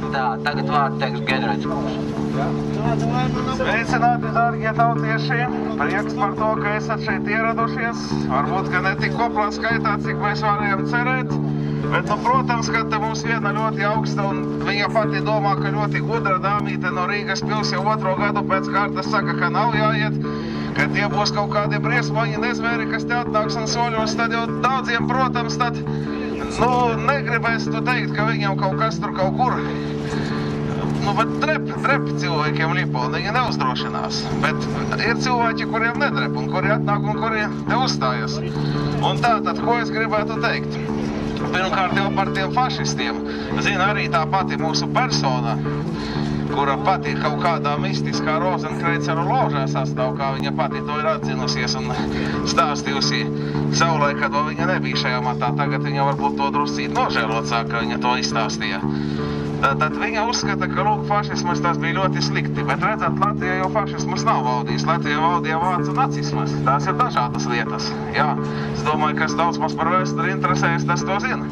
Tā, tagad vārdu teiks Gedrēts kungs. Sveicināti, dārgie tautieši! Prieks par to, ka esat šeit ieradušies. Varbūt, ka ne tik koplā skaitā, cik mēs varējām cerēt. Bet, protams, ka te mums viena ļoti augsta un viņa pati domā, ka ļoti gudra dāmīte no Rīgas pils jau 2. gadu pēc kārtas saka, ka nav jāiet, ka tie būs kaut kādi briesmoņi nezvēri, kas te atnāks un soļos, tad jau daudziem, protams, tad, negribēs tu teikt, ka viņam kaut kas tur kaut kur. Bet drep cilvēkiem lipo, un viņi neuzdrošinās. Bet ir cilvēki, kuriem nedrep, un kuri atnāk, un kuri te uzstājas. Un tātad, ko es gribētu teikt? Pirmkārt jau par tiem fašistiem. Zina arī tā pati mūsu persona, kura pati kaut kādā mistiskā Rozenkreiceru ložā sastāv, kā viņa pati to ir atzinusies un stāstījusi savulaik, kad viņa nebija šajā matā. Tagad viņa varbūt to druscīt nožēlot sāk, ka viņa to izstāstīja. Tad viņa uzskata, ka, fašismas tas bija ļoti slikti, bet redzat, Latvijā jau fašismas nav valdījis. Latvijā valdīja vācu nacismas. Tās ir dažādas lietas. Jā, es domāju, kas daudz mums par vēsturi interesējas, tas to zina.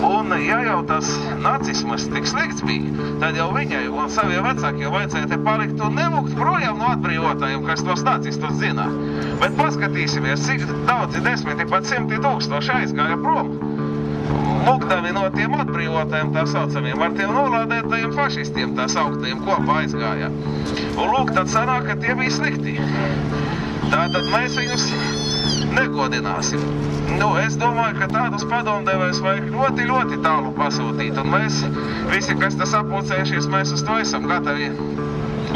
Un, ja jau tas nacismas tik slikts bija, tad jau viņai un saviem vecākiem vajadzēja te palikt un nemukt projām no atbrīvotājiem, kas tos nacistus zina. Bet paskatīsimies, cik daudzi desmiti, pat 100 000 aizgāja prom. Mugdavi no tiem atbrīvotājiem tā saucamiem, ar tiem nolādētajiem fašistiem tā sauktajiem kopā aizgāja. Un tad sanāk, ka tie bija slikti. Tātad mēs viņus negodināsim. Es domāju, ka tādus padomdevējus vajag ļoti, ļoti tālu pasūtīt. Un mēs, visi, kas te sapulcējušies, mēs uz to esam gatavi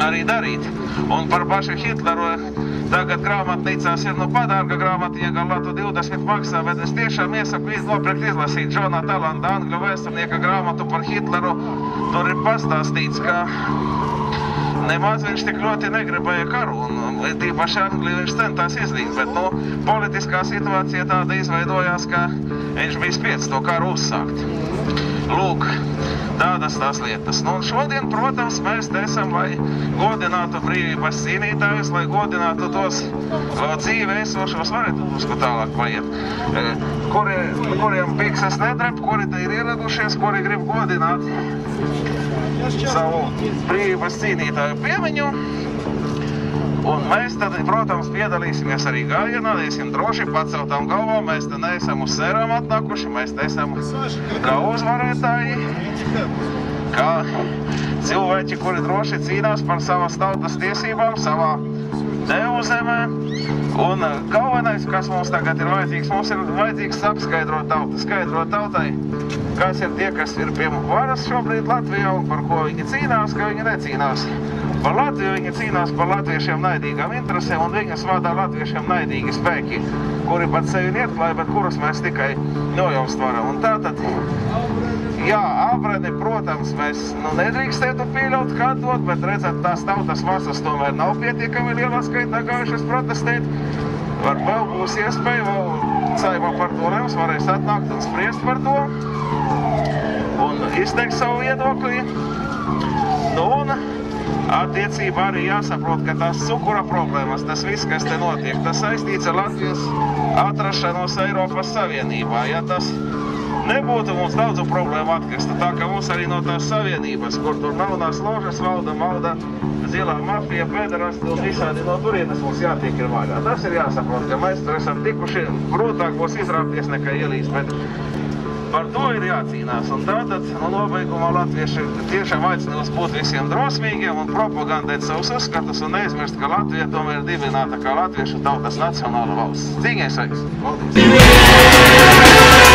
arī darīt. Un par pašu Hitleru tagad grāmatnīcās ir padārga grāmatiņa, gan Latu 20 maksā, bet es tiešām iesaku nopirkt izlasīt Džona Talanda, angļu vēsturnieka grāmatu par Hitleru. Tur ir pastāstīts, ka nemaz viņš tik ļoti negribēja karu, un tīpaši Angliju viņš centās izlīgt, bet, politiskā situācija tāda izveidojās, ka viņš bija spiests to karu uzsākt. Lūk, tādas tās lietas. Un šodien, protams, mēs te esam, lai godinātu brīvības cīnītājus, lai godinātu tos dzīve esošos, varētu drusku tālāk paiet, kuriem pikses nedrep, kuri te ir ieradušies, kuri grib godināt savu brīvības cīnītāju piemiņu. Un mēs tad, protams, piedalīsimies arī gājienā, iesim droši paceltām galvām, mēs te neesam uz sērām atnākuši, mēs te esam kā uzvarētāji, kā cilvēki, kuri droši cīnās par savas tautas tiesībām, savā devu zemē. Un galvenais, kas mums tagad ir vajadzīgs apskaidrot tautu, skaidrot tautai, kas ir tie, kas ir pie varas šobrīd Latvijā un par ko viņi cīnās, ka viņi necīnās. Par Latviju viņi cīnās par latviešiem naidīgām interesēm, un viņas vadā latviešiem naidīgi spēki, kuri pat sevi neatklāja, bet kurus mēs tikai nojaust varam. Un tātad, jā, abreni, protams, mēs nedrīkstētu pieļaut kādot, bet redzat, tās tautas masas tomēr nav pietiekami lielā skaitā gājušas protestēt. Vēl būs iespēja, vēl Saeima par to lems, varēs atnākt un spriest par to un izteikt savu viedokli. Un attiecībā arī jāsaprot, ka tās cukura problēmas, tas viss, kas te notiek, tas saistīts ar Latvijas atrašanos Eiropas Savienībā. Ja tas nebūtu mums daudzu problēmu atkrista, tā ka mums arī no tās savienības, kur tur melnās ložas valda zilā mafija, pēderasti un visādi no turienes mums jātiek ir vaļā. Tas ir jāsaprot, ka mēs tur esam tikuši, grūtāk būs izrāpties nekā ielīst, bet par to ir jācīnās. Un tātad, nobeigumā latvieši tiešām aicinās būt visiem drosmīgiem un propagandēt savus uzskatus un neizmirst, ka Latvija tomēr ir dibināta kā latviešu tautas nacionāla valsts. Cīņai sveiks! Paldies!